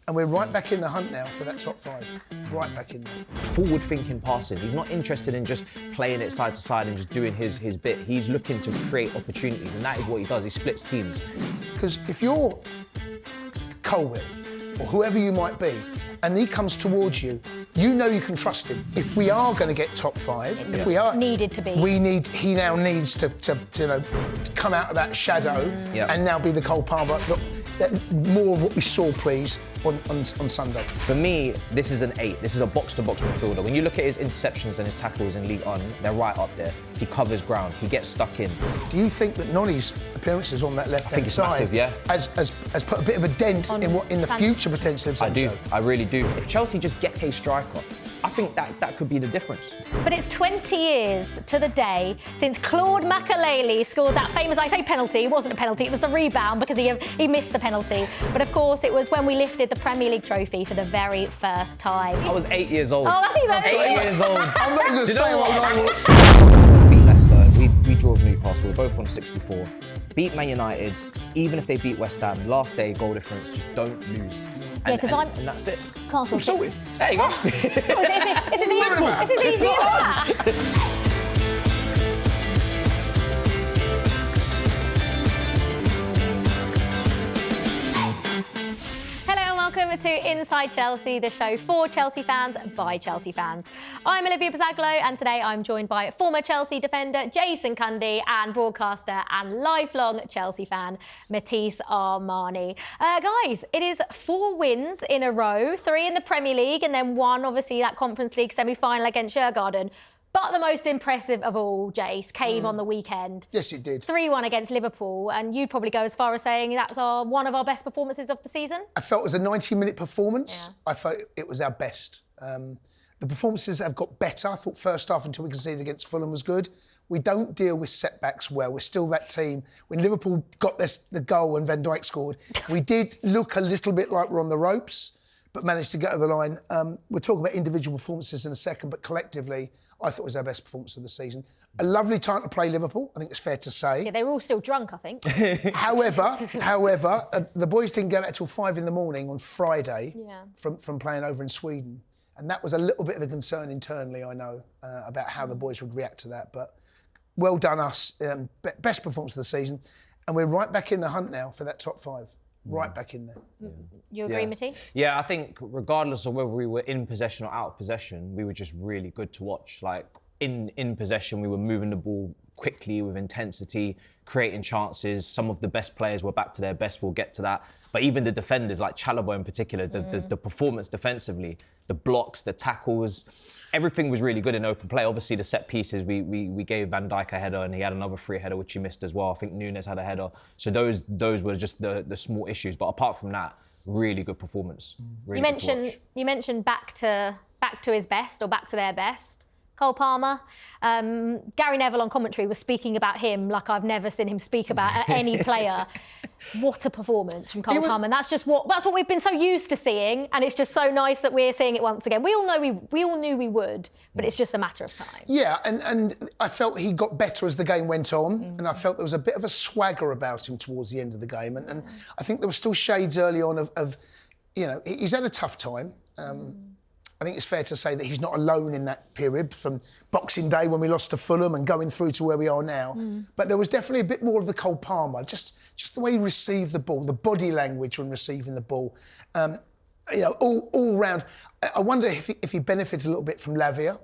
And we're right back in the hunt now for that top 5. Right back in there. Forward-thinking passing. He's not interested in just playing it side to side and just doing his bit. He's looking to create opportunities, and that is what he does. He splits teams. Because if you're Colwell, or whoever you might be, and he comes towards you, you know you can trust him. If we are going to get top 5, if we are needed to be, he now needs to come out of that shadow and now be the Cole Palmer. More of what we saw, please, on Sunday. For me, this is an 8. This is a box-to-box midfielder. When you look at his interceptions and his tackles in League One, they're right up there. He covers ground. He gets stuck in. Do you think that Nonny's appearances on that left-hand side massive, yeah. has put a bit of a dent in the future potential of Sancho? I do. I really do. If Chelsea just get a striker, I think that could be the difference. But it's 20 years to the day since Claude Makelele scored that famous, I say penalty, it wasn't a penalty, it was the rebound because he missed the penalty. But of course, it was when we lifted the Premier League trophy for the very first time. I was 8 years old. Oh, that's even 8 years old. I'm not going to say what I was. Beat Leicester, we drew with Newcastle, we're both on 64. Beat Man United, even if they beat West Ham, last day goal difference, just don't lose. And that's it. Can't sort it. There you go. This is easy as that. Welcome to Inside Chelsea, the show for Chelsea fans by Chelsea fans. I'm Olivia Buzaglo, and today I'm joined by former Chelsea defender Jason Cundy and broadcaster and lifelong Chelsea fan Matisse Armani. Guys, it is 4 wins in a row, 3 in the Premier League, and then 1, obviously, that Conference League semi-final against Djurgården. But the most impressive of all, Jace, came on the weekend. Yes, it did. 3-1 against Liverpool, and you'd probably go as far as saying that's one of our best performances of the season? I felt it was a 90-minute performance. Yeah. I felt it was our best. The performances have got better. I thought first half until we conceded against Fulham was good. We don't deal with setbacks well. We're still that team. When Liverpool got the goal and Van Dijk scored, we did look a little bit like we're on the ropes, but managed to get over the line. We'll talk about individual performances in a second, but collectively, I thought it was our best performance of the season. A lovely time to play Liverpool, I think it's fair to say. Yeah, they were all still drunk, I think. However, the boys didn't go out till 5 a.m. on Friday from playing over in Sweden. And that was a little bit of a concern internally, I know, about how the boys would react to that. But well done us, best performance of the season. And we're right back in the hunt now for that top 5. Right back in there. Yeah. You agree, Matisse? Yeah, I think regardless of whether we were in possession or out of possession, we were just really good to watch. Like, in possession, we were moving the ball quickly with intensity, creating chances. Some of the best players were back to their best. We'll get to that. But even the defenders, like Chalobah in particular, the performance defensively, the blocks, the tackles, everything was really good in open play. Obviously, the set pieces, we gave Van Dijk a header and he had another free header, which he missed as well. I think Nunes had a header. So those were just the small issues. But apart from that, really good performance. Really you mentioned back to his best or back to their best. Cole Palmer, Gary Neville on commentary was speaking about him like I've never seen him speak about any player. What a performance from Cole Palmer. And that's what we've been so used to seeing, and it's just so nice that we're seeing it once again. We all knew we would, but it's just a matter of time. Yeah, and I felt he got better as the game went on, and I felt there was a bit of a swagger about him towards the end of the game, and I think there were still shades early on of he's had a tough time. I think it's fair to say that he's not alone in that period from Boxing Day when we lost to Fulham and going through to where we are now. But there was definitely a bit more of the Cole Palmer, just the way he received the ball, the body language when receiving the ball. All round. I wonder if he benefited a little bit from Lavia,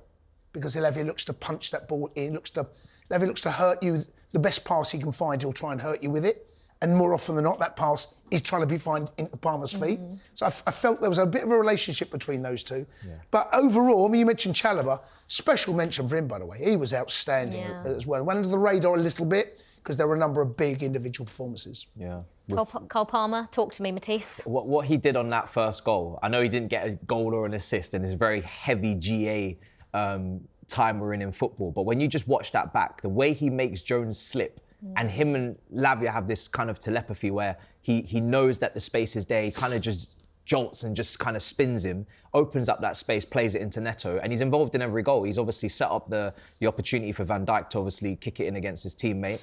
because Lavia looks to punch that ball in, Lavia looks to hurt you. The best pass he can find, he'll try and hurt you with it. And more often than not, that pass is trying to be found into Palmer's feet. So I felt there was a bit of a relationship between those two. Yeah. But overall, I mean, you mentioned Chalobah. Special mention for him, by the way. He was outstanding as well. Went under the radar a little bit because there were a number of big individual performances. Yeah. Cole Palmer, talk to me, Matisse. What he did on that first goal, I know he didn't get a goal or an assist in this very heavy GA time we're in football, but when you just watch that back, the way he makes Jones slip, and him and Lavia have this kind of telepathy where he knows that the space is there. He kind of just jolts and just kind of spins him, opens up that space, plays it into Neto, and he's involved in every goal. He's obviously set up the opportunity for Van Dijk to obviously kick it in against his teammate.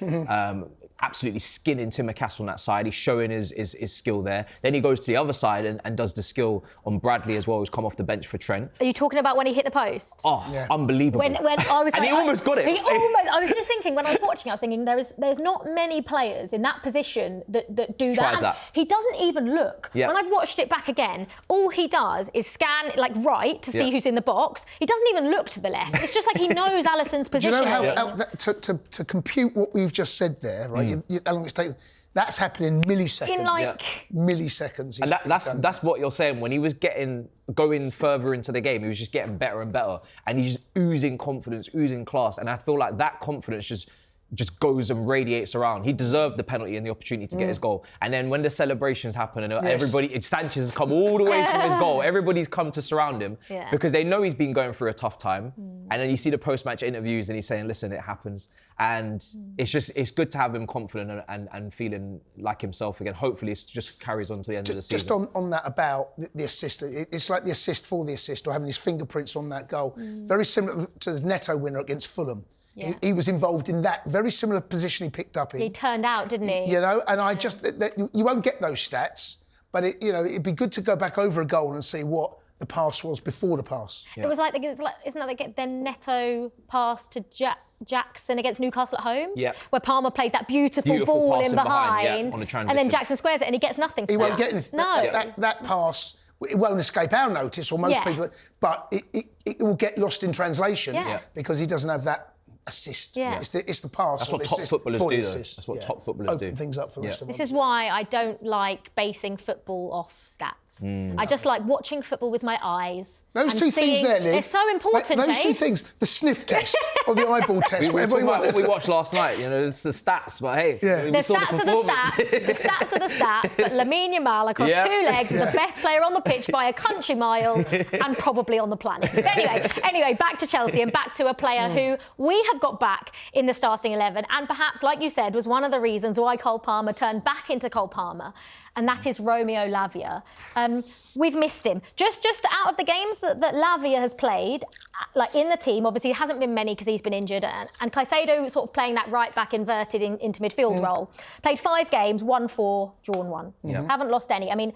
Absolutely skinning Timmercastle on that side. He's showing his skill there. Then he goes to the other side and does the skill on Bradley as well, who's come off the bench for Trent. Are you talking about when he hit the post? Oh, unbelievable. When I was and he almost got it. I was just thinking, when I was watching, I was thinking there's not many players in that position that do that. Tries that. He doesn't even look. Yeah. When I've watched it back again, all he does is scan like right to see who's in the box. He doesn't even look to the left. It's just like he knows Alisson's position. Do you know how to compute what we've just said there, right? How long it's taken? That's happening in milliseconds. In like milliseconds. And that's what you're saying. When he was going further into the game, he was just getting better and better, and he's just oozing confidence, oozing class. And I feel like that confidence just goes and radiates around. He deserved the penalty and the opportunity to get his goal. And then when the celebrations happen and everybody, Sanchez has come all the way from his goal, everybody's come to surround him because they know he's been going through a tough time. And then you see the post-match interviews and he's saying, listen, it happens. And it's good to have him confident and feeling like himself again. Hopefully it just carries on to the end of the season. Just on that about the assist, it's like the assist for the assist or having his fingerprints on that goal. Very similar to the Neto winner against Fulham. Yeah. He was involved in that very similar position he picked up in. He turned out, didn't he? You know, and I just you won't get those stats, but it'd be good to go back over a goal and see what the pass was before the pass. Yeah. It was like isn't that like the Neto pass to Jackson against Newcastle at home? Yeah. Where Palmer played that beautiful ball in behind on the transition. and then Jackson squares it and he gets nothing. He won't get anything. No. That pass. It won't escape our notice, or most people, but it will get lost in translation because he doesn't have that assist. Yeah. It's the pass. That's what top footballers do, though. That's what top footballers do. Open things up for the rest of us. This is why I don't like basing football off stats. I just like watching football with my eyes. Those two things there, Liv. It's so important, Those two things, the sniff test or the eyeball test, whatever you want. What we watched last night, it's the stats, but hey, the stats are the stats. The stats are the stats, but Lamine Yamal across 2 legs, the best player on the pitch by a country mile and probably on the planet. But anyway, back to Chelsea and back to a player who we have got back in the starting 11 and perhaps, like you said, was one of the reasons why Cole Palmer turned back into Cole Palmer, and that is Romeo Lavia. We've missed him. Just out of the games that Lavia has played, like in the team, obviously it hasn't been many because he's been injured, and Caicedo sort of playing that right back inverted into midfield role. Played 5 games, won 4, drawn 1. Haven't lost any. I mean,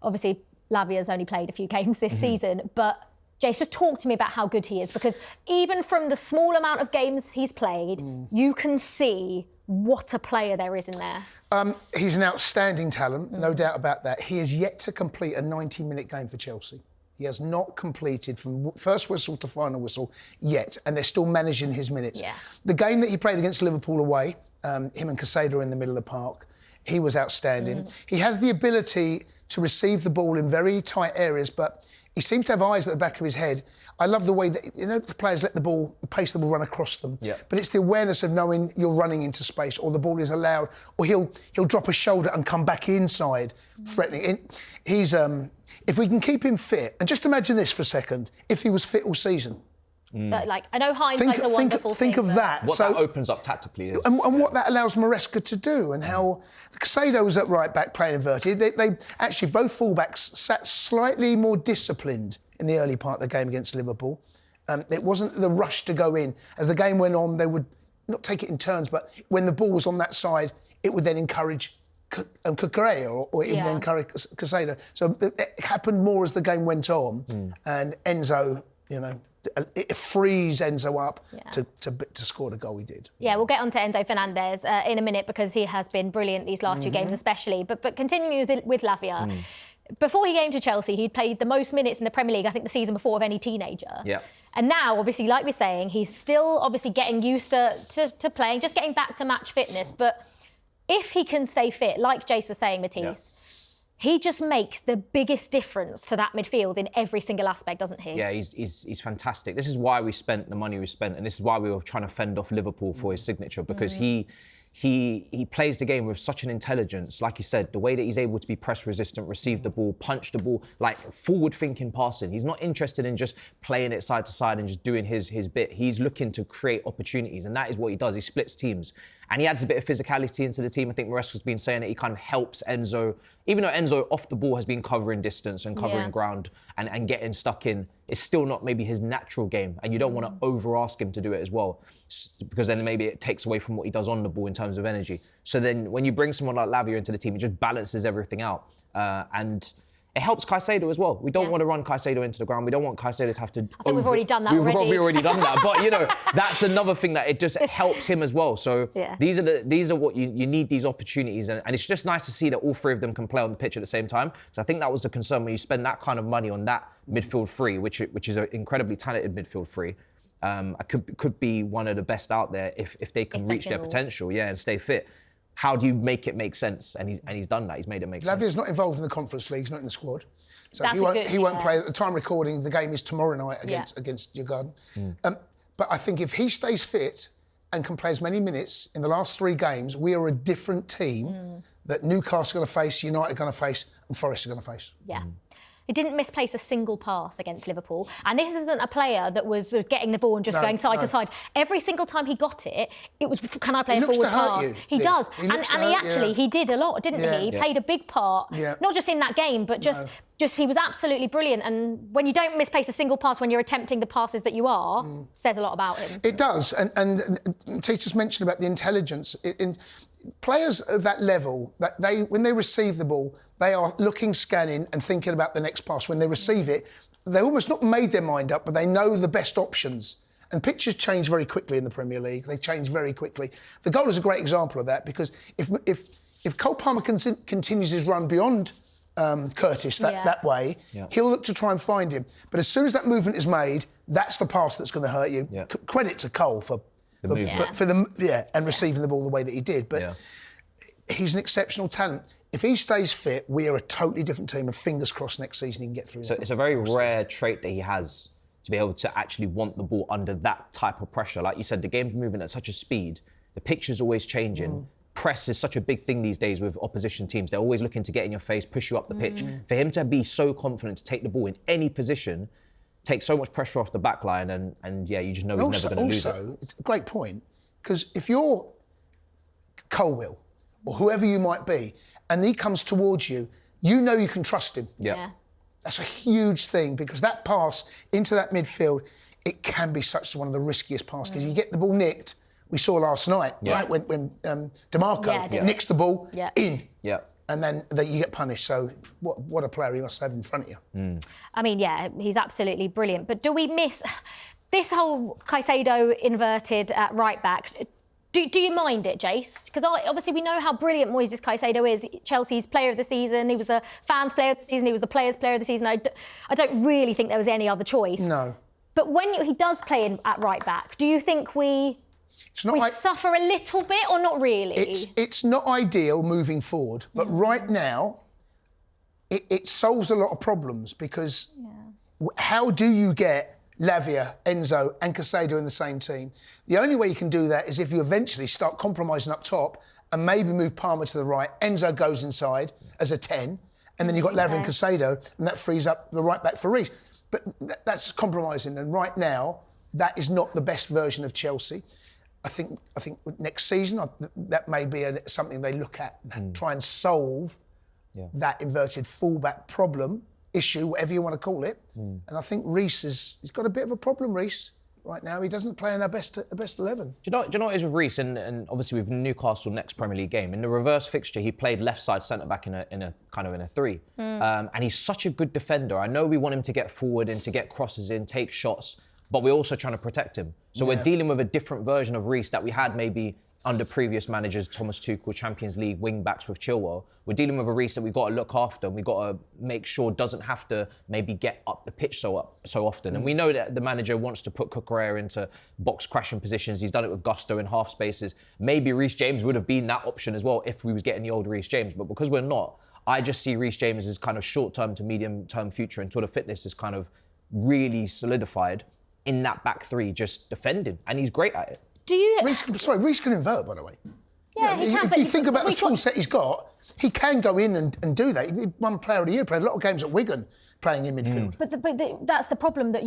obviously Lavia's only played a few games this season, but Jace, just talk to me about how good he is, because even from the small amount of games he's played, you can see what a player there is in there. He's an outstanding talent, no doubt about that. He has yet to complete a 90-minute game for Chelsea. He has not completed from first whistle to final whistle yet, and they're still managing his minutes. Yeah. The game that he played against Liverpool away, him and Caicedo are in the middle of the park, he was outstanding. He has the ability to receive the ball in very tight areas, but he seems to have eyes at the back of his head. I love the way that the players let the pace of the ball run across them. Yeah. But it's the awareness of knowing you're running into space, or the ball is allowed, or he'll drop a shoulder and come back inside, threatening. He's if we can keep him fit, and just imagine this for a second, if he was fit all season. Like, I know hindsight's a wonderful thing. Think of that. What that opens up tactically is. And what that allows Maresca to do, and how Caicedo was at right back playing inverted. They actually, both fullbacks sat slightly more disciplined in the early part of the game against Liverpool. It wasn't the rush to go in. As the game went on, they would not take it in turns, but when the ball was on that side, it would then encourage Cucurella or it would then encourage Caicedo. So it happened more as the game went on, and Enzo, it frees Enzo up to score the goal he did. Yeah, we'll get on to Enzo Fernandez in a minute, because he has been brilliant these last few games especially. But continuing with Lavia, before he came to Chelsea, he'd played the most minutes in the Premier League, I think the season before, of any teenager. Yeah. And now, obviously, like we're saying, he's still obviously getting used to playing, just getting back to match fitness. But if he can stay fit, like Jace was saying, Matisse, he just makes the biggest difference to that midfield in every single aspect, doesn't he? Yeah, he's fantastic. This is why we spent the money we spent, and this is why we were trying to fend off Liverpool for his signature, because he plays the game with such an intelligence. Like you said, the way that he's able to be press resistant, receive the ball, punch the ball, like forward-thinking passing. He's not interested in just playing it side to side and just doing his bit. He's looking to create opportunities, and that is what he does. He splits teams. And he adds a bit of physicality into the team. I think Maresca's been saying that he kind of helps Enzo. Even though Enzo off the ball has been covering distance and covering ground and getting stuck in, it's still not maybe his natural game. And you don't want to over-ask him to do it as well, because then maybe it takes away from what he does on the ball in terms of energy. So then when you bring someone like Lavia into the team, it just balances everything out. And it helps Caicedo as well. We don't want to run Caicedo into the ground. We don't want Caicedo to have to... I think we've already done that We've probably already done that. But, you know, that's another thing that it just helps him as well. So these are what you need, these opportunities. And it's just nice to see that all three of them can play on the pitch at the same time. Because I think that was the concern when you spend that kind of money on that midfield three, which is an incredibly talented midfield three. Could be one of the best out there if they can reach their potential, and stay fit. How do you make it make sense? And he's done that. He's made it make sense. Lavia's not involved in the Conference League. He's not in the squad. So That's he won't play. At the time recording, the game is tomorrow night against Djurgården. But I think if he stays fit and can play as many minutes in the last 3 games, we are a different team that Newcastle are going to face, United are going to face, and Forest are going to face. Yeah. He didn't misplace a single pass against Liverpool. And this isn't a player that was sort of getting the ball and just going side to side. Every single time he got it, it was, can I play a forward pass? He does. He did a lot, didn't he? He played a big part, not just in that game, but just he was absolutely brilliant. And when you don't misplace a single pass when you're attempting the passes that you are, says a lot about him. It does. And Matisse just mentioned about the intelligence. Players at that level, when they receive the ball, they are looking, scanning and thinking about the next pass. When they receive it, they almost not made their mind up, but they know the best options. And pitches change very quickly in the Premier League. They change very quickly. The goal is a great example of that, because if Cole Palmer continues his run beyond Curtis that way, he'll look to try and find him. But as soon as that movement is made, that's the pass that's going to hurt you. Credit to Cole for receiving the ball the way that he did. But he's an exceptional talent. If he stays fit, we are a totally different team, and fingers crossed next season he can get through. So it's a very rare trait that he has, to be able to actually want the ball under that type of pressure. Like you said, the game's moving at such a speed. The picture's always changing. Press is such a big thing these days with opposition teams. They're always looking to get in your face, push you up the pitch. For him to be so confident to take the ball in any position, takes so much pressure off the back line, and you just know he's never going to lose it. Also, it's a great point, because if you're Colwill or whoever you might be, and he comes towards you, you know you can trust him. That's a huge thing, because that pass into that midfield, it can be one of the riskiest passes, because you get the ball nicked. We saw last night, right, when DeMarco nicks the ball in. And then you get punished. So what a player he must have in front of you. I mean, he's absolutely brilliant. But do we miss this whole Caicedo inverted at right back? Do you mind it, Jace? Because obviously we know how brilliant Moises Caicedo is. Chelsea's player of the season. He was the fans' player of the season. He was the players' player of the season. I don't really think there was any other choice. No. But when he does play at right back, do you think we suffer a little bit, or not really? It's not ideal moving forward, but right now it solves a lot of problems, because how do you get Lavia, Enzo and Caicedo in the same team? The only way you can do that is if you eventually start compromising up top and maybe move Palmer to the right. Enzo goes inside as a 10, and then you've got Lavia and Caicedo, and that frees up the right back for Reece. But that's compromising, and right now that is not the best version of Chelsea. I think next season that may be something they look at and try and solve that inverted fullback problem, issue, whatever you want to call it. And I think Reece he's got a bit of a problem, Reece, right now. He doesn't play in our best 11. Do you know what it is with Reece, and obviously with Newcastle next Premier League game, in the reverse fixture he played left side centre back in a 3, and he's such a good defender. I know we want him to get forward and to get crosses in, take shots, but we're also trying to protect him. So we're dealing with a different version of Reece that we had maybe under previous managers, Thomas Tuchel, Champions League wing backs with Chilwell. We're dealing with a Reece that we've got to look after, and we've got to make sure doesn't have to maybe get up the pitch so often. And we know that the manager wants to put Cucurella into box crashing positions. He's done it with gusto in half spaces. Maybe Reece James would have been that option as well if we was getting the old Reece James. But because we're not, I just see Reece James as kind of short-term to medium-term future until the fitness is kind of really solidified in that back 3, just defending. And he's great at it. Reece can invert, by the way. Yeah, he can. If you think about the tool set he's got, he can go in and do that. He won Player of the Year, played a lot of games at Wigan playing in midfield. But that's the problem that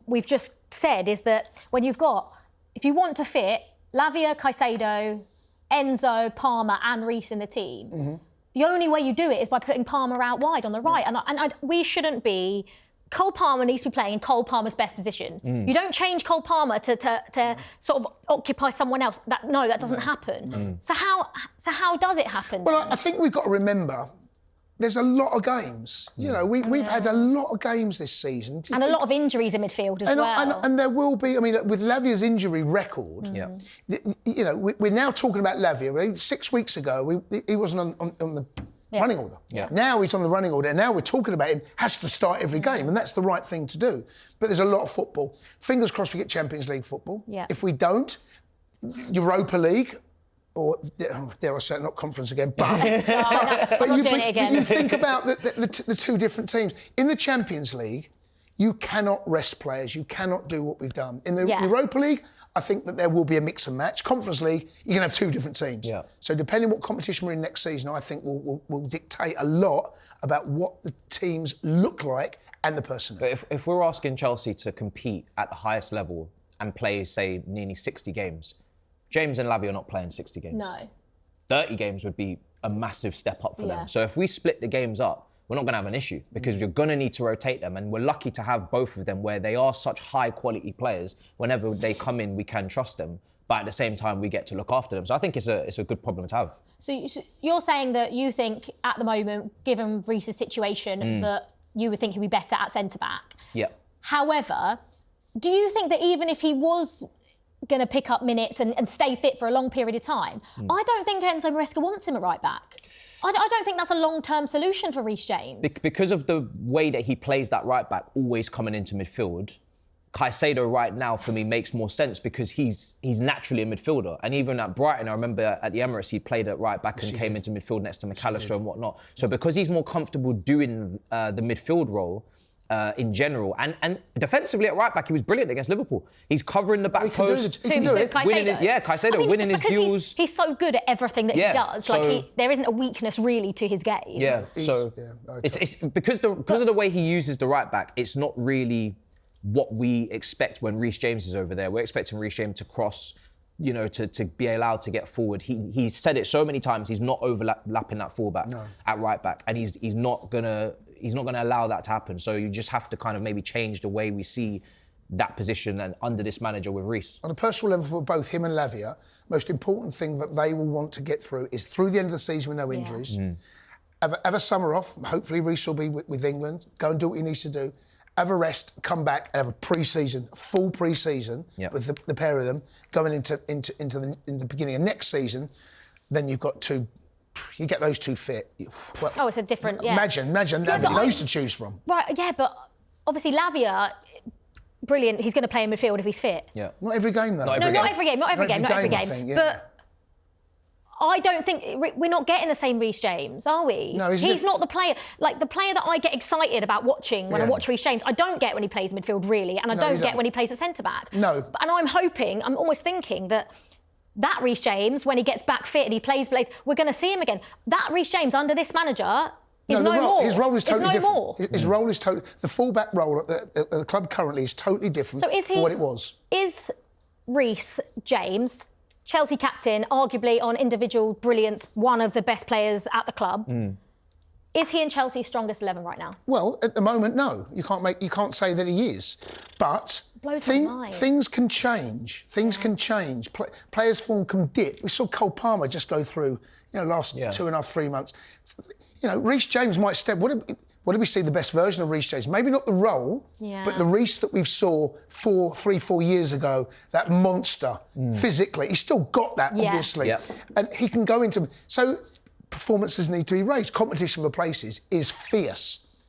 we've just said, is that if you want to fit, Lavia, Caicedo, Enzo, Palmer and Reece in the team, the only way you do it is by putting Palmer out wide on the right. And we shouldn't be... Cole Palmer needs to be playing in Cole Palmer's best position. You don't change Cole Palmer to sort of occupy someone else. That doesn't happen. So how does it happen? Well, I think we've got to remember there's a lot of games. You know, we've had a lot of games this season. And a lot of injuries in midfield as well. And there will be, I mean, with Lavia's injury record, you know, we're now talking about Lavia. 6 weeks ago, he wasn't on the running order. Now he's on the running order. And now we're talking about him, has to start every game. And that's the right thing to do. But there's a lot of football. Fingers crossed we get Champions League football. If we don't, Europa League, or dare I say it, not conference again, but, you think about the two different teams. In the Champions League, you cannot rest players. You cannot do what we've done. In the Europa League, I think that there will be a mix and match. Conference League, you can have two different teams. So depending what competition we're in next season, I think will dictate a lot about what the teams look like and the personnel. But if we're asking Chelsea to compete at the highest level and play, say, nearly 60 games, James and Lavia are not playing 60 games. No. 30 games would be a massive step up for them. So if we split the games up, we're not going to have an issue because you're going to need to rotate them. And we're lucky to have both of them where they are such high quality players. Whenever they come in, we can trust them. But at the same time, we get to look after them. So I think it's a good problem to have. So you're saying that you think at the moment, given Reece's situation, that you would think he'd be better at centre-back. However, do you think that even if he was going to pick up minutes and stay fit for a long period of time, I don't think Enzo Maresca wants him at right back. I don't think that's a long-term solution for Reece James. Because of the way that he plays that right back, always coming into midfield, Caicedo right now for me makes more sense because he's naturally a midfielder. And even at Brighton, I remember at the Emirates, he played at right back and came into midfield next to McAllister and whatnot. So because he's more comfortable doing the midfield role, in general. And defensively at right back, he was brilliant against Liverpool. He's covering the back post. He can do it. Caicedo winning his duels. He's so good at everything that he does. So, there isn't a weakness really to his game. It's because of the way he uses the right back, it's not really what we expect when Reece James is over there. We're expecting Reece James to cross, you know, to be allowed to get forward. He's said it so many times, he's not overlapping that fullback at right back. And he's not gonna allow that to happen. So you just have to kind of maybe change the way we see that position and under this manager with Reece. On a personal level for both him and Lavia, most important thing that they will want to get through is through the end of the season with no injuries. Have a summer off. Hopefully Reece will be with England. Go and do what he needs to do. Have a rest, come back and have a pre-season, full pre-season with the pair of them going into the beginning of next season. Then you've got you get those two fit. Well, it's a different, Imagine having those to choose from. Right, but obviously Lavia, brilliant. He's going to play in midfield if he's fit. Not every game though. Not every game. But I don't think we're not getting the same Reece James, are we? No, he's not the player. Like the player that I get excited about watching when I watch Reece James, I don't get when he plays midfield really, and I don't get when he plays at centre back. No. And I'm almost thinking that Reece James, when he gets back fit and he plays, we're going to see him again. That Reece James under this manager is no more. His role is totally different. His role is totally... The full-back role at the club currently is totally different from what it was. Is Reece James, Chelsea captain, arguably on individual brilliance, one of the best players at the club, is he in Chelsea's strongest 11 right now? Well, at the moment, no. You can't say that he is. But... Things can change. Things can change. Players' form can dip. We saw Cole Palmer just go through, last 2.5, 3 months. Reece James might step. What did we see the best version of Reece James? Maybe not the role, but the Reece that we saw 4 years ago, that monster physically. He's still got that, obviously. And he can go into... So performances need to be raised. Competition for places is fierce.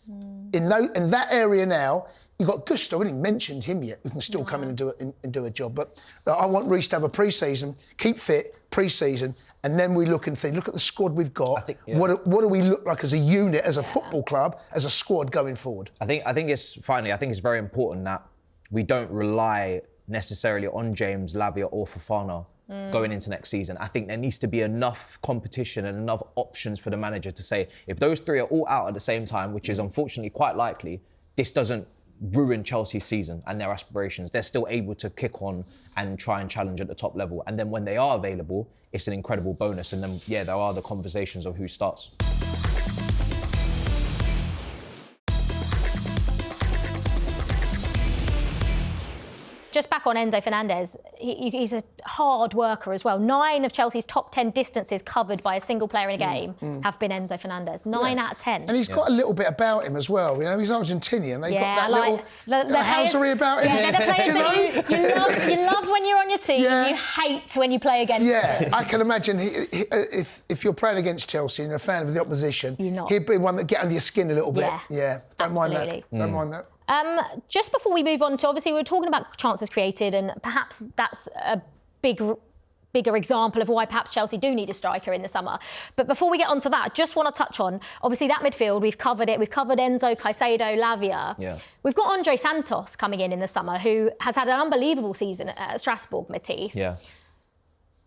In that area now... You've got Gusto, I haven't mentioned him yet, who can still come in and do a job. But I want Reece to have a pre-season, keep fit, pre-season, and then we look and think, look at the squad we've got. What do we look like as a unit, as a football club, as a squad going forward? I think it's very important that we don't rely necessarily on James, Lavia or Fofana going into next season. I think there needs to be enough competition and enough options for the manager to say, if those three are all out at the same time, which is unfortunately quite likely, this doesn't ruin Chelsea's season and their aspirations. They're still able to kick on and try and challenge at the top level. And then when they are available, it's an incredible bonus. And then, yeah, there are the conversations of who starts. Just back on Enzo Fernandez, he's a hard worker as well. 9 of Chelsea's top 10 distances covered by a single player in a game have been Enzo Fernandez. 9 out of 10. And he's got a little bit about him as well. You know, he's Argentinian. They've got that like little housery about him. Yeah, they're the players that you love when you're on your team, and you hate when you play against them. Yeah, I can imagine if you're playing against Chelsea and you're a fan of the opposition, he'd be one that get under your skin a little bit. Yeah, don't mind that. Don't mind that. Just before we move on to, obviously, we were talking about chances created, and perhaps that's a bigger example of why perhaps Chelsea do need a striker in the summer. But before we get onto that, just want to touch on, obviously, that midfield, we've covered it. We've covered Enzo, Caicedo, Lavia. Yeah. We've got Andre Santos coming in the summer, who has had an unbelievable season at Strasbourg, Matisse. Yeah.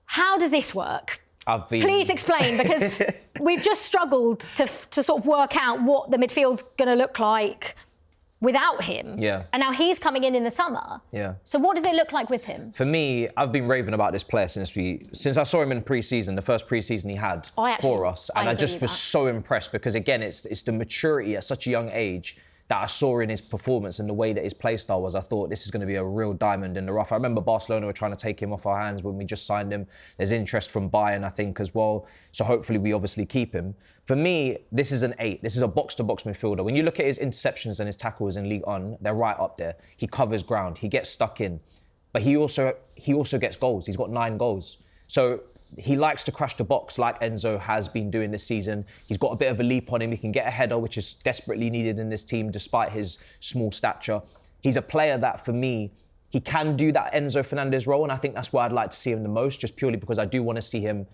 How does this work? Please explain, because we've just struggled to sort of work out what the midfield's going to look like without him. Yeah. And now he's coming in the summer. Yeah. So what does it look like with him? For me, I've been raving about this player since I saw him in pre-season, the first pre-season he had for us. And I just was so impressed because, again, it's the maturity at such a young age that I saw in his performance and the way that his play style was. I thought this is going to be a real diamond in the rough. I remember Barcelona were trying to take him off our hands when we just signed him. There's interest from Bayern, I think, as well. So hopefully we obviously keep him. For me, this is an 8. This is a box-to-box midfielder. When you look at his interceptions and his tackles in Ligue 1, they're right up there. He covers ground. He gets stuck in. But he also gets goals. He's got 9 goals. So he likes to crash the box like Enzo has been doing this season. He's got a bit of a leap on him. He can get a header, which is desperately needed in this team, despite his small stature. He's a player that, for me, he can do that Enzo Fernandez role, and I think that's where I'd like to see him the most, just purely because I do want to see him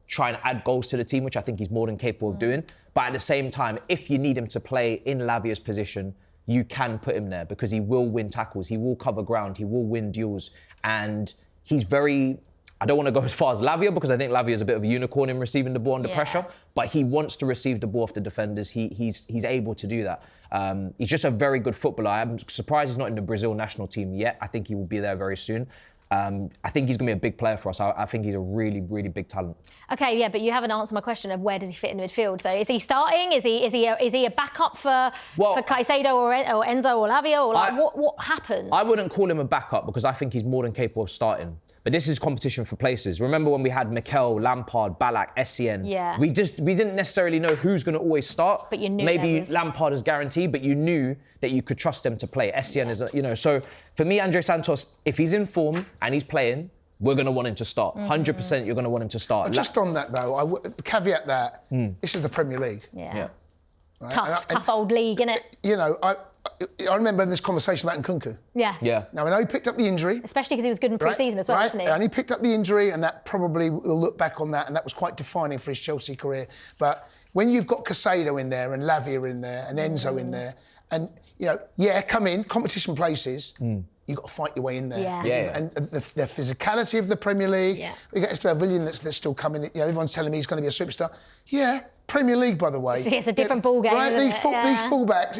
try and add goals to the team, which I think he's more than capable of doing. But at the same time, if you need him to play in Lavia's position, you can put him there because he will win tackles, he will cover ground, he will win duels, and he's very... I don't want to go as far as Lavia because I think Lavia is a bit of a unicorn in receiving the ball under pressure, but he wants to receive the ball off the defenders. He's able to do that. He's just a very good footballer. I'm surprised he's not in the Brazil national team yet. I think he will be there very soon. I think he's going to be a big player for us. I think he's a really, really big talent. Okay, yeah, but you haven't answered my question of where does he fit in the midfield. So is he starting? Is he a backup for Caicedo or Enzo or Lavia? Or what happens? I wouldn't call him a backup because I think he's more than capable of starting. But this is competition for places. Remember when we had Mikel, Lampard, Ballack, Essien? Yeah. We didn't necessarily know who's going to always start. But you knew maybe Lampard is guaranteed, but you knew that you could trust them to play. Essien is, so for me, Andre Santos, if he's in form and he's playing, we're going to want him to start. 100% you're going to want him to start. Just on that, though, caveat that, this is the Premier League. Yeah. Right? Tough old league, innit? You know, I remember this conversation about Nkunku. Yeah. Now, I know he picked up the injury. Especially because he was good in pre-season as well, wasn't he? And he picked up the injury, and that probably will look back on that, and that was quite defining for his Chelsea career. But when you've got Caicedo in there, and Lavia in there, and Enzo in there, and, come in, competition places, you've got to fight your way in there. Yeah. And the physicality of the Premier League, we get to Villian that's still coming. Everyone's telling me he's going to be a superstar. Yeah, Premier League, by the way. It's a different ball game. Right, these fullbacks.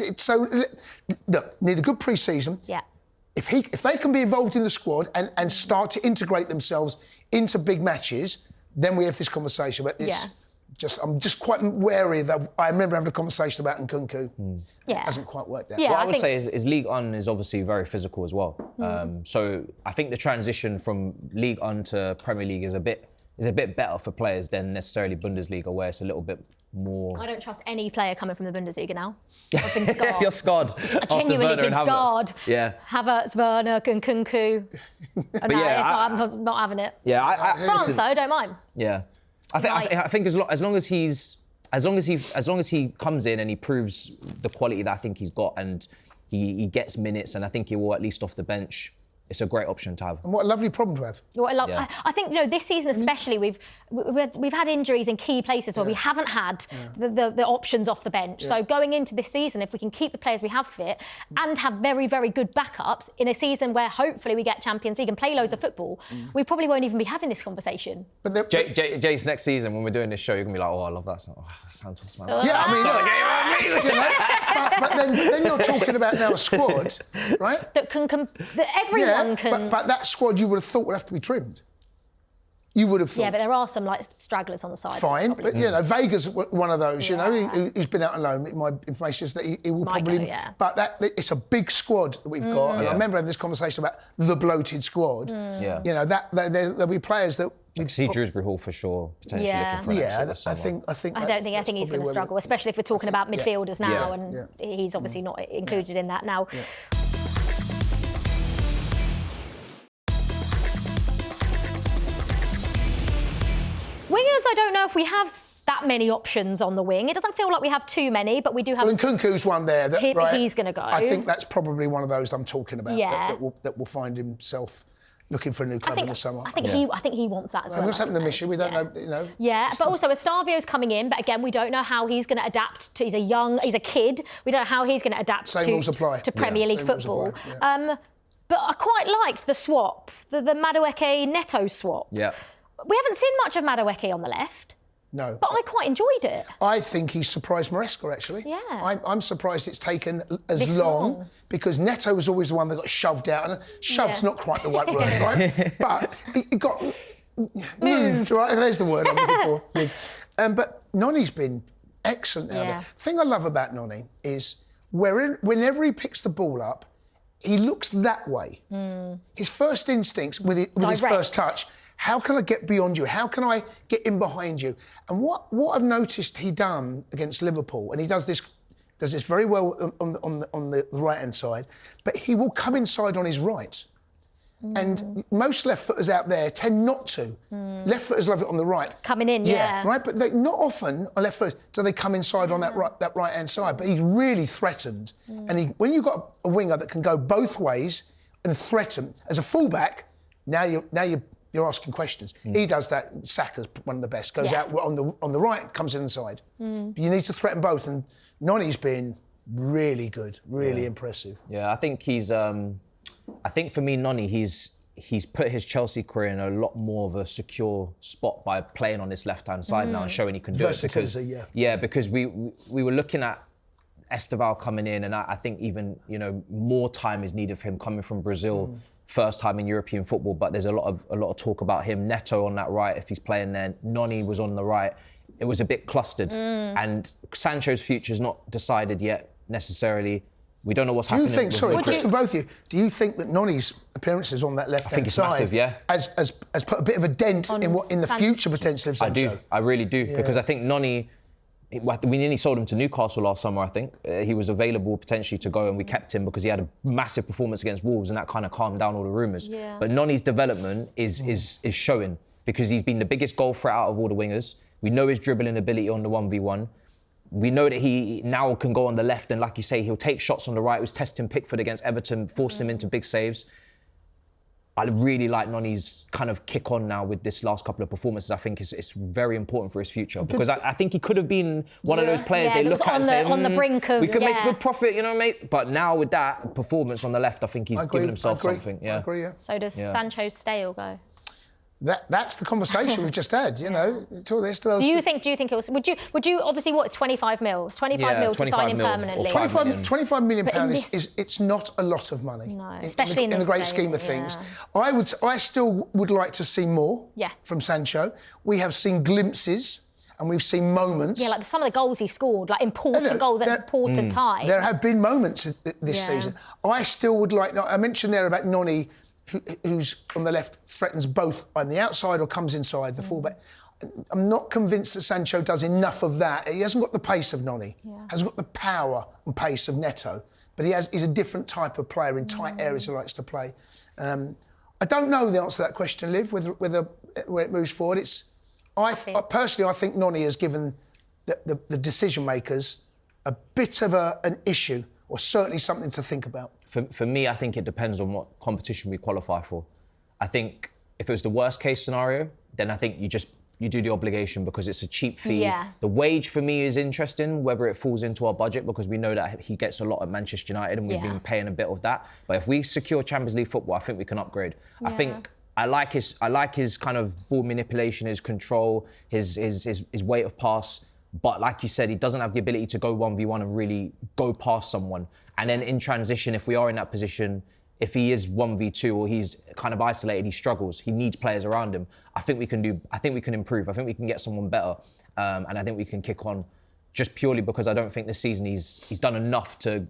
Look, need a good pre-season. Yeah. If they can be involved in the squad and start to integrate themselves into big matches, then we have this conversation. But I'm just quite wary that I remember having a conversation about Nkunku. It hasn't quite worked out. What I would say is Ligue 1 is obviously very physical as well. So I think the transition from Ligue 1 to Premier League is a bit better for players than necessarily Bundesliga, where it's a little bit more... I don't trust any player coming from the Bundesliga now. I've been scarred. You're scarred. I've genuinely been scarred. Yeah. Havertz, Werner, and Nkunku. I'm not having it. Yeah, France though, don't mind. Yeah. I think as long as he comes in and he proves the quality that I think he's got and he gets minutes, and I think he will at least off the bench, it's a great option to have. And what a lovely problem to have. I think this season especially we've had injuries in key places where we haven't had the options off the bench. So going into this season, if we can keep the players we have fit and have very, very good backups in a season where hopefully we get Champions League and play loads of football, we probably won't even be having this conversation. But Jace, next season when we're doing this show, you're gonna be like, oh, I love that song. Oh, Santos, man. Yeah, but then you're talking about now a squad, right? That everyone can. But that squad you would have thought would have to be trimmed. You would have thought. Yeah, but there are some stragglers on the side. Fine, but Vega's one of those. Who's been out on loan. My information is that he will probably. Go. But it's a big squad that we've got, and I remember having this conversation about the bloated squad. There'll be players that. I see Dewsbury Hall for sure, potentially looking for an exit this summer. I think he's going to struggle, especially if we're talking about midfielders now, and he's obviously not included in that now. Yeah. Wingers, I don't know if we have that many options on the wing. It doesn't feel like we have too many, but we do have. Well, and Nkunku's one there. He's going to go. I think that's probably one of those I'm talking about. Yeah. That will find himself looking for a new club in the summer. I think he wants that as well. What's happened to Misha? We don't know. Yeah, but also Estavio's coming in, but again, we don't know how he's going to adapt to. He's a kid. We don't know how he's going to adapt to Premier League football. But I quite liked the swap, the Madueke Neto swap. Yeah. We haven't seen much of Madueke on the left. No. But I quite enjoyed it. I think he's surprised Maresca, actually. Yeah. I'm surprised it's taken as long because Neto was always the one that got shoved out. And shoved's not quite the right word, right? But it got moved, right? There's the word I'm looking for. But Noni's been excellent out there. The thing I love about Noni is whenever he picks the ball up, he looks that way. His first instincts with his first touch, how can I get beyond you? How can I get in behind you? And what I've noticed he done against Liverpool, and he does this very well on the right-hand side, but he will come inside on his right. And most left-footers out there tend not to. Left-footers love it on the right. Coming in, right? But not often on left-foot do they come inside on that right-hand side. But he's really threatened. And when you've got a winger that can go both ways and threaten, as a fullback, now you're asking questions. He does that. Saka's one of the best. Goes out on the right, comes inside. But you need to threaten both. And Noni's been really good, really impressive. Yeah, I think he's. I think for me, Noni, he's put his Chelsea career in a lot more of a secure spot by playing on this left-hand side now and showing he can do it. Because we were looking at Esteval coming in, and I think even more time is needed for him coming from Brazil. First time in European football, but there's a lot of talk about him. Neto on that right, if he's playing there. Noni was on the right. It was a bit clustered, and Sancho's future is not decided yet necessarily. We don't know what's happening. Do you think? Sorry, question both of you. Do you think that Noni's appearances on that left-hand side, massive, has put a bit of a dent in the future potential of Sancho? I really do, because I think Noni. We nearly sold him to Newcastle last summer, I think. He was available potentially to go and we kept him because he had a massive performance against Wolves and that kind of calmed down all the rumours. Yeah. But Noni's development is showing because he's been the biggest goal threat out of all the wingers. We know his dribbling ability on the 1v1. We know that he now can go on the left and, like you say, he'll take shots on the right. He was testing Pickford against Everton, forced him into big saves. I really like Noni's kind of kick on now with this last couple of performances. I think it's very important for his future because I think he could have been one of those players they look at and say, on the brink of, we could make good profit, mate. But now with that performance on the left, I think he's given himself something. Yeah. I agree, yeah. So does Sancho stay or go? That's the conversation we've just had, Do you think it was? Would you obviously it's 25 mil? It's 25 mil to sign him permanently. 25 million pounds it's not a lot of money. No, especially in the great scheme of things. I still would like to see more from Sancho. We have seen glimpses and we've seen moments. Yeah, like some of the goals he scored, like important goals at important times. There have been moments this season. I still would like. I mentioned there about Noni, who's on the left, threatens both on the outside or comes inside, the fullback. I'm not convinced that Sancho does enough of that. He hasn't got the pace of Noni, hasn't got the power and pace of Neto, but he's a different type of player in tight areas he likes to play. I don't know the answer to that question, Liv, where it moves forward. Personally, I think Noni has given the decision makers a bit of an issue or certainly something to think about. For me, I think it depends on what competition we qualify for. I think if it was the worst case scenario, then I think you do the obligation because it's a cheap fee. Yeah. The wage for me is interesting, whether it falls into our budget, because we know that he gets a lot at Manchester United and we've been paying a bit of that. But if we secure Champions League football, I think we can upgrade. I think I like his kind of ball manipulation, his control, his weight of pass. But like you said, he doesn't have the ability to go 1v1 and really go past someone. And then in transition, if we are in that position, if he is 1v2 or he's kind of isolated, he struggles, he needs players around him. I think we can improve. I think we can get someone better. And I think we can kick on just purely because I don't think this season he's done enough to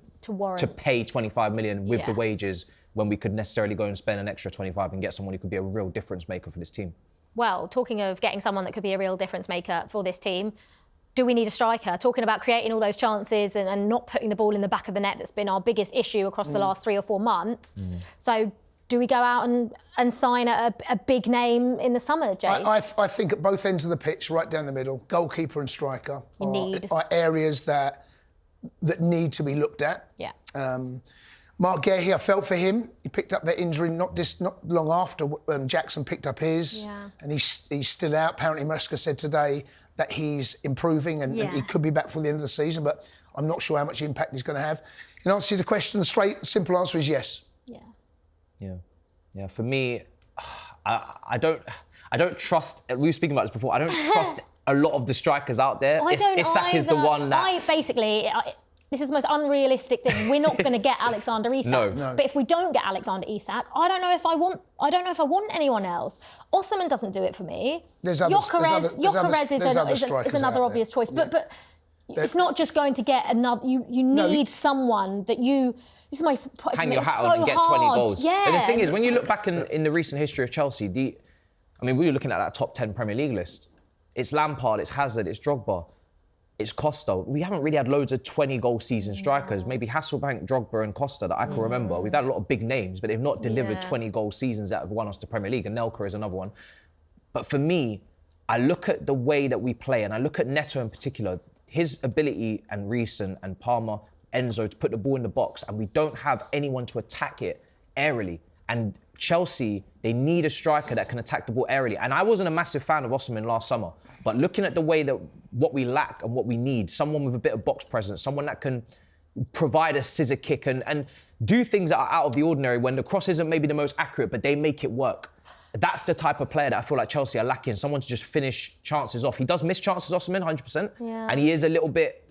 pay 25 million with the wages when we could necessarily go and spend an extra 25 and get someone who could be a real difference maker for this team. Well, talking of getting someone that could be a real difference maker for this team, do we need a striker? Talking about creating all those chances and not putting the ball in the back of the net, that's been our biggest issue across the last 3 or 4 months. So do we go out and sign a big name in the summer, Jace? I think at both ends of the pitch, right down the middle, goalkeeper and striker are areas that need to be looked at. Yeah. Mark Guehi, I felt for him. He picked up that injury not long after Jackson picked up his, and he's still out. Apparently, Maresca said today that he's improving and he could be back for the end of the season, but I'm not sure how much impact he's going to have. In answer to the question, the simple answer is yes. Yeah. For me, I don't trust. We were speaking about this before. I don't trust a lot of the strikers out there. Isak is the one that. This is the most unrealistic thing. We're not going to get Alexander Isak. No. But if we don't get Alexander Isak, I don't know if I want anyone else. Osman doesn't do it for me. Gyökeres is another obvious choice. But it's not just going to get another. You need someone that you. This is my hang your hat on and get 20 goals. Yeah. But the thing is, when you look back in the recent history of Chelsea, we were looking at that top 10 Premier League list. It's Lampard, it's Hazard, it's Drogba. It's Costa. We haven't really had loads of 20-goal season strikers. Maybe Hasselbank, Drogba and Costa that I can remember. We've had a lot of big names, but they've not delivered 20-goal seasons that have won us the Premier League. And Nelka is another one. But for me, I look at the way that we play, and I look at Neto in particular, his ability, and Reece and Palmer, Enzo, to put the ball in the box, and we don't have anyone to attack it aerially. And Chelsea, they need a striker that can attack the ball aerially. And I wasn't a massive fan of Osimhen last summer, but looking at the way that what we lack and what we need, someone with a bit of box presence, someone that can provide a scissor kick and do things that are out of the ordinary when the cross isn't maybe the most accurate, but they make it work. That's the type of player that I feel like Chelsea are lacking, someone to just finish chances off. He does miss chances, Osimhen, 100%. And he is a little bit,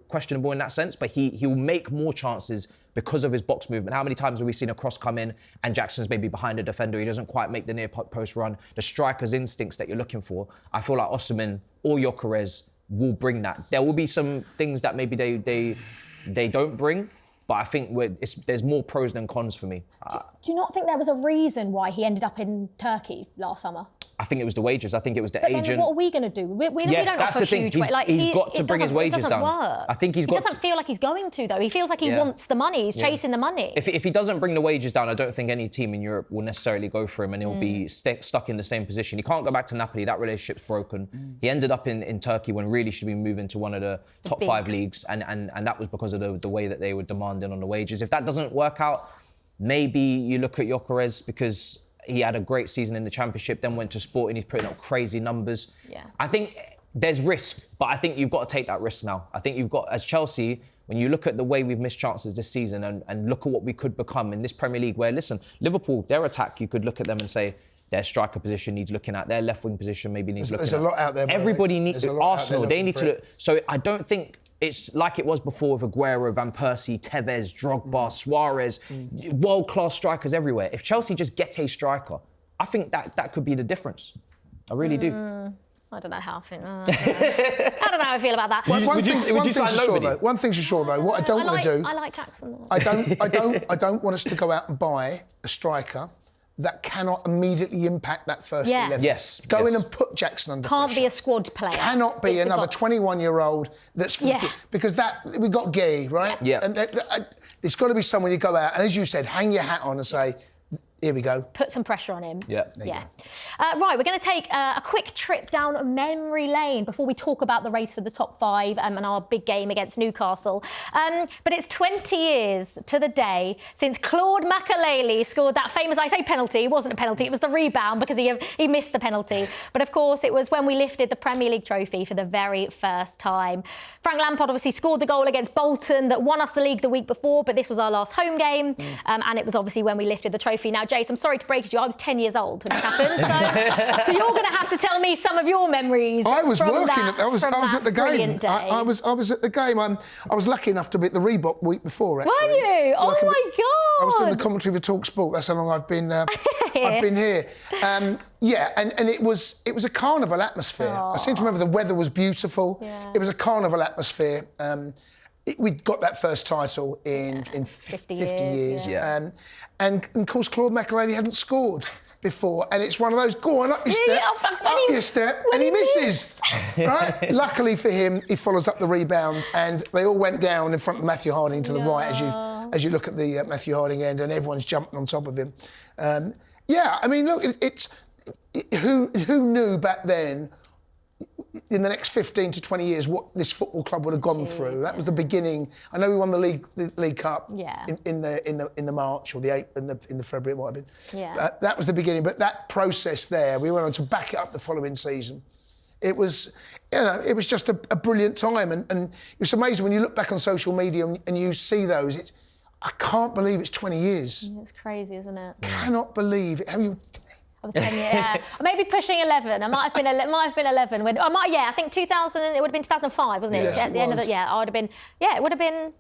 questionable in that sense, but he'll make more chances because of his box movement. How many times have we seen a cross come in and Jackson's maybe behind a defender, he doesn't quite make the near post run, the striker's instincts that you're looking for. I feel like Osimhen or Gyökeres will bring that. There will be some things that maybe they don't bring, but I think there's more pros than cons for me. Do you not think there was a reason why he ended up in Turkey last summer? I think it was the wages. I think it was the agent. Then what are we going to do? We don't that's offer the thing. huge. He's got to bring his wages down. Work. I think he doesn't feel like he's going to, though. He feels like he wants the money. He's chasing the money. If he doesn't bring the wages down, I don't think any team in Europe will necessarily go for him, and he'll be stuck in the same position. He can't go back to Napoli. That relationship's broken. He ended up in Turkey when really should be moving to one of the top 5 leagues, and that was because of the way that they were demanding on the wages. If that doesn't work out, maybe you look at Gyökeres because he had a great season in the Championship, then went to Sporting, he's putting up crazy numbers. Yeah. I think there's risk, but I think you've got to take that risk now. I think you've got, as Chelsea, when you look at the way we've missed chances this season and look at what we could become in this Premier League, where, listen, Liverpool, their attack, you could look at them and say, their striker position needs looking at, their left wing position maybe needs looking at. There's a lot out there. Everybody needs, Arsenal, they need to look. So I don't think it's like it was before with Aguero, Van Persie, Tevez, Drogba, Suarez, world-class strikers everywhere. If Chelsea just get a striker, I think that could be the difference. I really do. I don't know how I feel. I don't know how I feel about that. One thing's for sure, though. What I don't want to do... I like Jackson. I don't want us to go out and buy a striker that cannot immediately impact that first 11. Yes. Go in and put Jackson under pressure. Can't be a squad player. Cannot be another 21-year-old that's... Because we got Gay, right? Yeah. And it's got to be someone you go out and, as you said, hang your hat on and say, Here we go. Put some pressure on him. Yeah. Right, we're going to take a quick trip down memory lane before we talk about the race for the top 5 and our big game against Newcastle. But it's 20 years to the day since Claude Makelele scored that famous, I say penalty, it wasn't a penalty, it was the rebound because he missed the penalty. But of course, it was when we lifted the Premier League trophy for the very first time. Frank Lampard obviously scored the goal against Bolton that won us the league the week before, but this was our last home game. And it was obviously when we lifted the trophy. Now, Jace, I'm sorry to break it to you, I was 10 years old when this happened. So you're going to have to tell me some of your memories. I was from working. That, I was at the game. Day. I was at the game. I was lucky enough to be at the Reebok week before. Actually. Were you? Oh my God! I was doing the commentary for talkSPORT. That's how long I've been. I've been here. And it was a carnival atmosphere. I seem to remember the weather was beautiful. Yeah. It was a carnival atmosphere. We got that first title in 50 years. Yeah. And of course, Claude Makelele hadn't scored before, and it's one of those, go on, up your step, your step, and he misses. Right? Luckily for him, he follows up the rebound, and they all went down in front of Matthew Harding to the right as you look at the Matthew Harding end, and everyone's jumping on top of him. I mean, look, who knew back then, in the next 15 to 20 years, what this football club would have gone through. That was the beginning. I know we won the League Cup in the March or the 8th in the February, it might have been. Yeah. That was the beginning. But that process there, we went on to back it up the following season. It was, it was just a brilliant time, and it's amazing when you look back on social media and you see those. I can't believe it's 20 years. It's crazy, isn't it? Cannot believe it. Have you? I was 10 years, yeah. Maybe pushing 11. I might have been 11 when I think 2000. It would have been 2005, wasn't it? Yes, At the end of the I would have been. Yeah, it would have been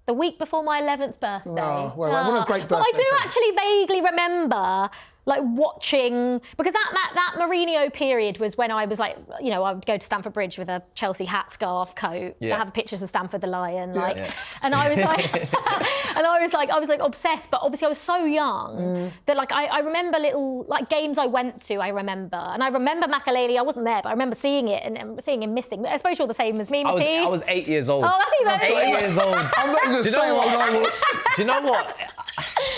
the week before my 11th birthday. Oh, well, what a great birthday! But I do actually vaguely remember watching, because that Mourinho period was when I was I would go to Stamford Bridge with a Chelsea hat, scarf, coat. I have pictures of Stamford the Lion, and I was I was obsessed. But obviously I was so young that I remember little games I went to. I remember Makelele. I wasn't there, but I remember seeing it and seeing him missing. I suppose you're the same as me, Matisse. I was 8 years old. Oh, that's even 8 years old. I'm not going to say how old I was. Do you know what?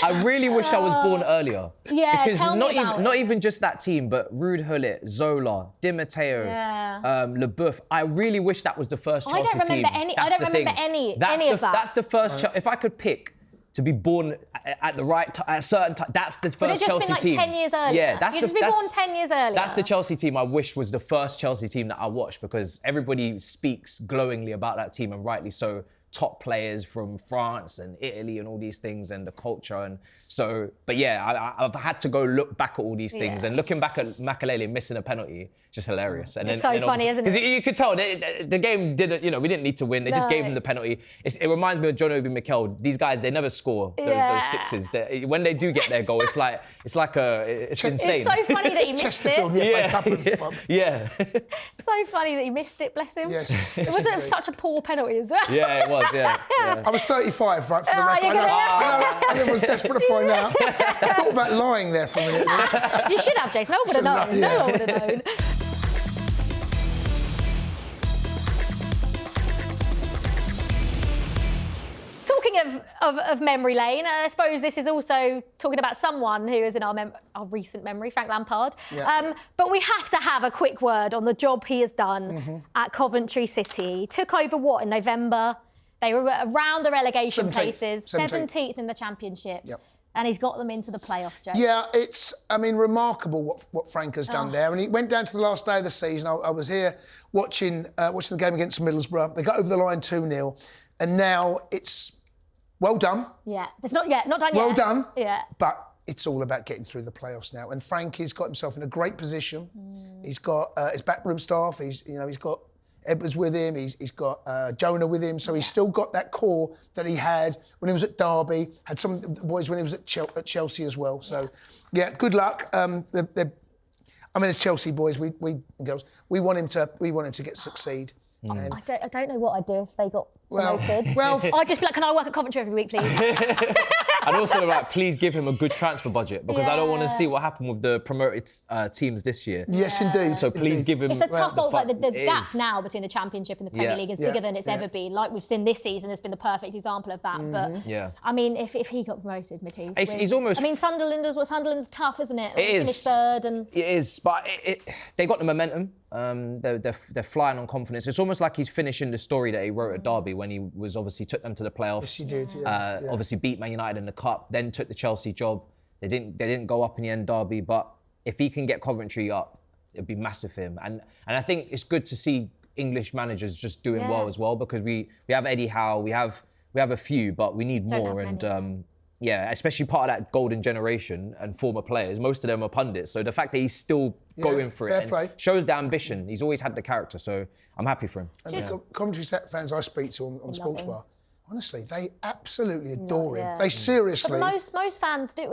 I really wish I was born earlier. Yeah, because tell me about not even just that team, but Ruud Gullit, Zola, Di Matteo, LeBouf. I really wish that was the first Chelsea team. I don't remember any of that. That's the first. If I could pick to be born at the right time, at a certain time, that's the first Chelsea team. But it's just been 10 years earlier. Yeah, that's You'd just be born 10 years earlier. That's the Chelsea team I wish was the first Chelsea team that I watched, because everybody speaks glowingly about that team, and rightly so. Top players from France and Italy and all these things, and the culture, and so. But I've had to go look back at all these things, and looking back at Makelele missing a penalty, just hilarious. And it's so funny, isn't it? Because you could tell the game didn't. We didn't need to win. They just gave him the penalty. It reminds me of John Obi Mikel. These guys, they never score those sixes. When they do get their goal, it's insane. It's so funny that he missed it. Yeah. So funny that he missed it. Bless him. Yes. It wasn't such a poor penalty as well. Yeah, it was. Yeah. I was 35, right, for the record. I was desperate to find out. I thought about lying there for a minute. You should have, Jason. No one would have known. No one would have known. Talking of memory lane, I suppose this is also talking about someone who is in our recent memory, Frank Lampard. Yeah. But we have to have a quick word on the job he has done at Coventry City. He took over in November. They were around the relegation places, 17th in the Championship. Yep. And he's got them into the playoffs, James. Yeah, it's, remarkable what Frank has done there. And he went down to the last day of the season. I was here watching the game against Middlesbrough. They got over the line 2-0. And now it's well done. Yeah, it's not done yet. Well done. Yeah. But it's all about getting through the playoffs now. And Frank has got himself in a great position. He's got his backroom staff. He's got Edwards with him, he's got Jonah with him, so he's still got that core that he had when he was at Derby, had some of the boys when he was at Chelsea as well. So, good luck. As Chelsea boys, we girls, we want him to succeed. I don't know what I'd do if they got promoted. I'd just be like, can I work at Coventry every week, please? And also, like, please give him a good transfer budget because I don't want to see what happened with the promoted teams this year. Yes, indeed. So please give him. It's a tough old, like the gap now between the Championship and the Premier League is bigger than it's ever been. Like we've seen this season has been the perfect example of that. But I mean, if he got promoted, Matisse, he's almost. I mean, Sunderland's tough, isn't it? It is. Finished third and. It is, but they got the momentum. They're flying on confidence. It's almost like he's finishing the story that he wrote at Derby when he was obviously took them to the playoffs. Yes, he did. Obviously beat Man United in the cup, then took the Chelsea job. They didn't go up in the end, Derby, but if he can get Coventry up, it'd be massive for him. And I think it's good to see English managers just doing well as well because we have Eddie Howe, we have a few, but we need more. And especially part of that golden generation and former players. Most of them are pundits. So the fact that he's still going for it and shows the ambition. He's always had the character. So I'm happy for him. And the Coventry fans I speak to on Sports Bar, honestly, they absolutely adore him. They seriously. But most fans do.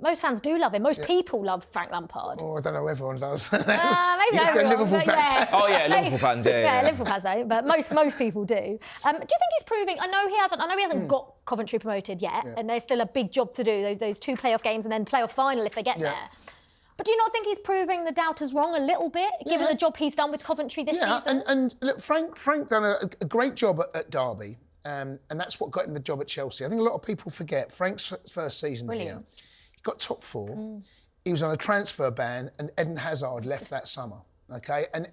Most fans do love him. Most people love Frank Lampard. Oh, I don't know. Everyone does. Maybe not everyone, Liverpool fans. Oh yeah, Liverpool fans. Yeah, Liverpool fans don't, but most people do. Do you think he's proving? I know he hasn't got Coventry promoted yet, and there's still a big job to do. Those 2 playoff games and then playoff final if they get there. But do you not think he's proving the doubters wrong a little bit, given the job he's done with Coventry this season? And look, Frank done a great job at Derby. And that's what got him the job at Chelsea. I think a lot of people forget Frank's first season here. He got top 4. He was on a transfer ban, and Eden Hazard left that summer. Okay, and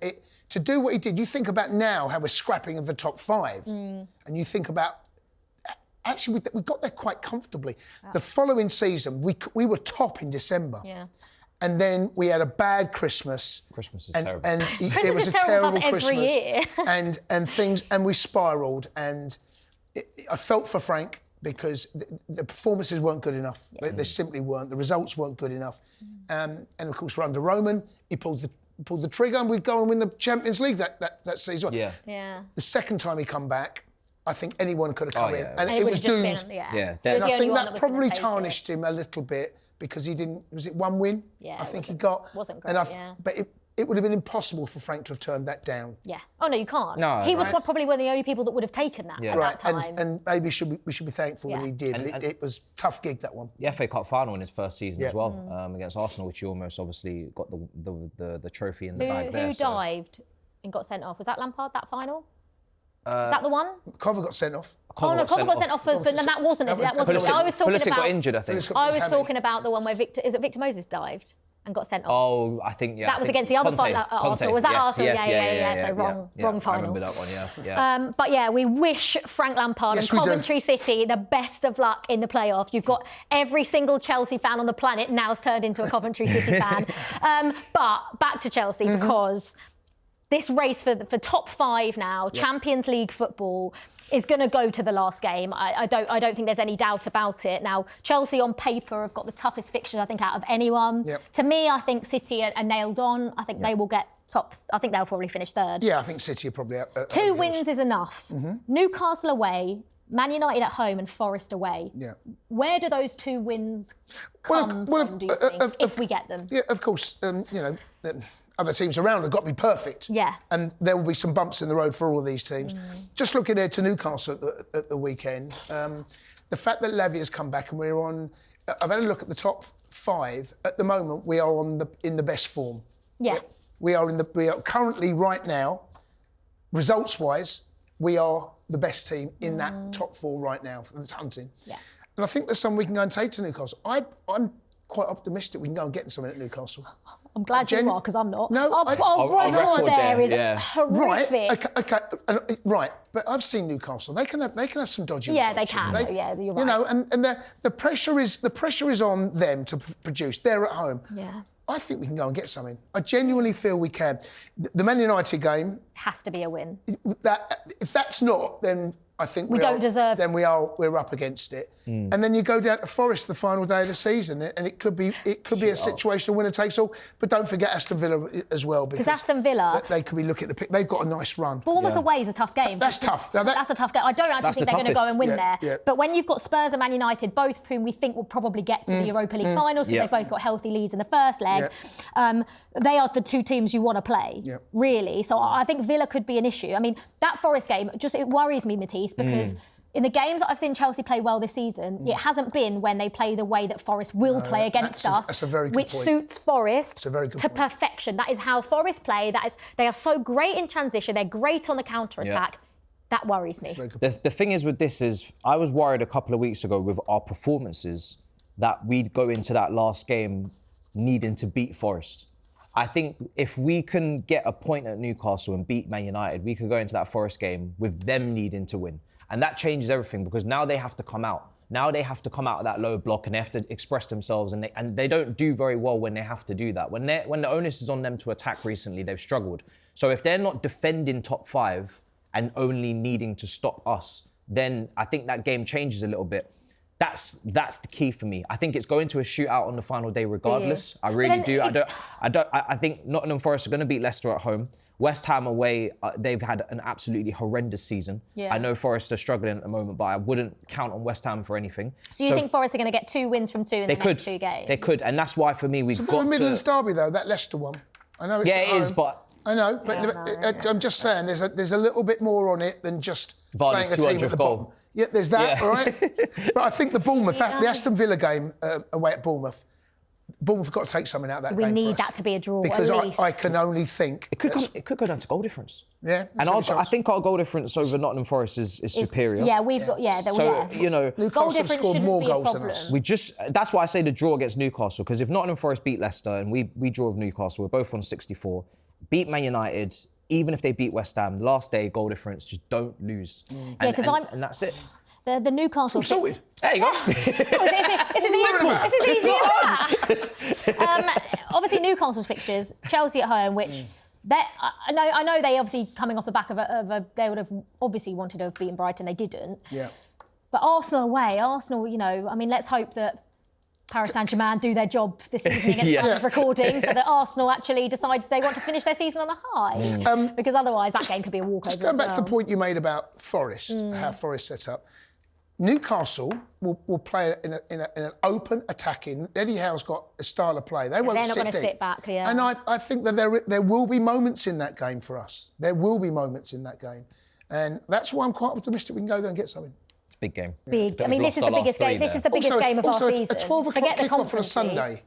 to do what he did, you think about now how we're scrapping of the top 5, and you think about actually we got there quite comfortably. The following season, we were top in December. And then we had a bad Christmas. Christmas is terrible. And Christmas it was is a terrible terrible for us every year. and we spiralled. And I felt for Frank because the performances weren't good enough. They simply weren't. The results weren't good enough. And of course, we're under Roman. He pulled the trigger, and we'd go and win the Champions League that season. Yeah. The second time he come back, I think anyone could have come in, and it was doomed. And I think that probably tarnished him a little bit because he didn't. Was it 1 win? Yeah, I think he got. Wasn't great. But it would have been impossible for Frank to have turned that down. Yeah. Oh no, you can't. No, he was probably one of the only people that would have taken that at that time. And maybe we should be thankful that he did. But it was a tough gig, that one. The FA Cup final in his first season as well against Arsenal, which he almost obviously got the trophy in the bag there. Who dived and got sent off? Was that Lampard, that final? Is that the one? Cover got sent off. Cover got sent off, but that wasn't it. That wasn't. I was talking Pulisic about. got injured, I think. I was talking about the one where Victor Moses dived and got sent off. Oh, I think that was against the other final at Arsenal. Was that Arsenal? Yeah. So wrong final. I remember that one. Yeah. But we wish Frank Lampard and Coventry City the best of luck in the playoffs. You've got every single Chelsea fan on the planet now's turned into a Coventry City fan. But back to Chelsea because this race for top 5 now, Champions League football, is going to go to the last game. I don't think there's any doubt about it. Now, Chelsea on paper have got the toughest fixtures, I think, out of anyone. To me, I think City are nailed on. I think they will get top. I think they'll probably finish 3rd. Yeah, I think City are probably out. 2 wins is enough. Newcastle away, Man United at home and Forest away. Where do those 2 wins come from, do you think, if we get them? Yeah, of course. Other teams around have got to be perfect. And there will be some bumps in the road for all of these teams. Just looking ahead to Newcastle at the weekend, the fact that Lavia's come back and we're on... I've had a look at the top 5. At the moment, we are in the best form. We are currently, right now, results-wise, we are the best team in that top 4 right now that's hunting. And I think there's some we can go and take to Newcastle. I'm quite optimistic we can go and get something at Newcastle. I'm glad you are, because I'm not. No, our record there is horrific. Right. But I've seen Newcastle. They can have some dodgy results. They can. You're right. You know, and the pressure is on them to produce. They're at home. I think we can go and get something. I genuinely feel we can. The Man United game has to be a win. If that's not, then I think we don't deserve. Then we're up against it. And then you go down to Forest the final day of the season, and it could be a situation of winner takes all. But don't forget Aston Villa as well, because Aston Villa, they could be looking at the pick. They've got a nice run. Bournemouth away is a tough game. That's tough. That's a tough game. I don't actually think they're going to go and win there. Yeah. But when you've got Spurs and Man United, both of whom we think will probably get to the Europa League finals, because they've both got healthy leads in the first leg, they are the two teams you want to play, really. So I think Villa could be an issue. I mean, that Forest game, it worries me, Matisse, because in the games that I've seen Chelsea play well this season, it hasn't been when they play the way that Forest will play against us, that's a very good which point. suits Forest to perfection. That is how Forest play. They are so great in transition. They're great on the counter-attack. That worries me. The thing is with this is, I was worried a couple of weeks ago with our performances that we'd go into that last game needing to beat Forest. I think if we can get a point at Newcastle and beat Man United, we could go into that Forest game with them needing to win. And that changes everything, because now they have to come out. Now they have to come out of that low block and they have to express themselves, and they don't do very well when they have to do that. When the onus is on them to attack recently, they've struggled. So if they're not defending top 5 and only needing to stop us, then I think that game changes a little bit. That's the key for me. I think it's going to a shootout on the final day regardless. I really do. I think Nottingham Forest are going to beat Leicester at home. West Ham away, they've had an absolutely horrendous season. I know Forest are struggling at the moment, but I wouldn't count on West Ham for anything. So you think Forest are going to get 2 wins from 2 in the next 2 games? They could, and that's why for me we've got the Midlands derby though, that Leicester one. I know it's it is, but I know, but I'm just saying there's a little bit more on it than just Vardy's playing a team at the bottom. Yeah, there's that, all right? But I think the Aston Villa game away at Bournemouth have got to take something out of that game. We need that to be a draw, because at least. I can only think... It could go down to goal difference. Yeah. And I think our goal difference over Nottingham Forest is superior. Yeah, we've got... Yeah, so, you know... Newcastle have scored more goals than us. That's why I say the draw against Newcastle, because if Nottingham Forest beat Leicester and we draw with Newcastle, we're both on 64, beat Man United... Even if they beat West Ham, last day goal difference, just don't lose. And that's it. The Newcastle... sorted. There you go. It's as easy as that. Obviously, Newcastle's fixtures, Chelsea at home, which I know they obviously coming off the back of a they would have obviously wanted to have beaten Brighton, they didn't. Yeah. But Arsenal away, you know, I mean, let's hope that Paris Saint-Germain do their job this evening at the time of recording, so that Arsenal actually decide they want to finish their season on a high. Because otherwise that game could be a walkover. Just going back to the point you made about Forest, how Forest set up. Newcastle will play in an open attacking. Eddie Howe's got a style of play. They're not going to sit back. Yeah. And I think that there will be moments in that game for us. There will be moments in that game, and that's why I'm quite optimistic we can go there and get something. Big game. Big. I mean, this is the biggest game. This is the biggest game of our season. A 12 o'clock kick-off on a Sunday.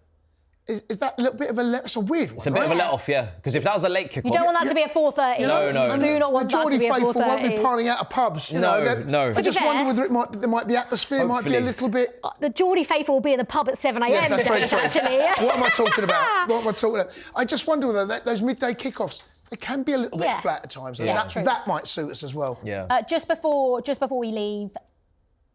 Is that a little bit of it's a weird one. It's a bit of a let-off, yeah. Because if that was a late kick-off... You don't want that to be a 4:30. No. I do not want that to be a 4:30. The Geordie faithful won't be piling out of pubs. No. I just wonder whether there might be atmosphere, might be a little bit... The Geordie faithful will be in the pub at 7 a.m. actually. What am I talking about? I just wonder whether those midday kick-offs, they can be a little bit flat at times. That might suit us as well. Yeah. Just before we leave,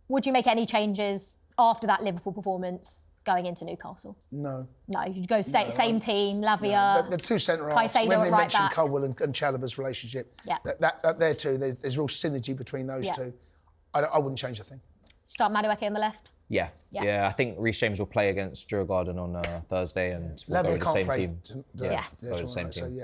would you make any changes after that Liverpool performance going into Newcastle? No. No, you'd go same team, Lavia. The two centre-halves, when they mentioned Colwell and Chalobah's relationship, that there too, there's real synergy between those two. I wouldn't change a thing. Start Madueke on the left? Yeah. I think Reece James will play against Djurgården on Thursday, and we'll go with the same team. Go with the same team.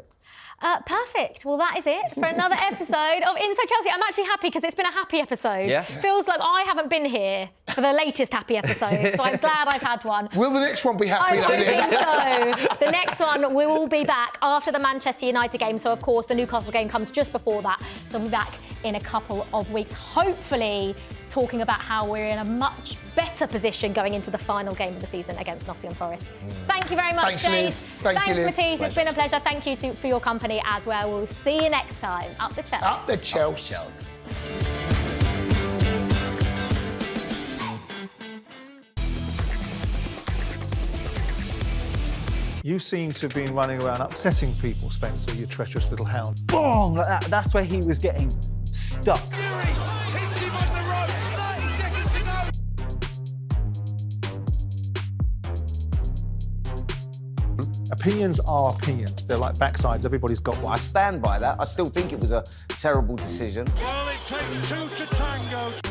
Perfect. Well, that is it for another episode of Inside Chelsea. I'm actually happy because it's been a happy episode. Yeah. Feels like I haven't been here for the latest happy episode, so I'm glad I've had one. Will the next one be happy? I think so. The next one, we will be back after the Manchester United game. So, of course, the Newcastle game comes just before that. So we'll be back in a couple of weeks, hopefully talking about how we're in a much better position going into the final game of the season against Nottingham Forest. Thank you very much, Jace. Thanks, Matisse. It's been a pleasure. Thank you for your company as well. We'll see you next time. Up the Chelsea. Up the Chelsea. You seem to have been running around upsetting people, Spencer, you treacherous little hound. Boom! Like that. That's where he was getting stuck. Opinions are opinions. They're like backsides. Everybody's got one. I stand by that. I still think it was a terrible decision. takes two to tango.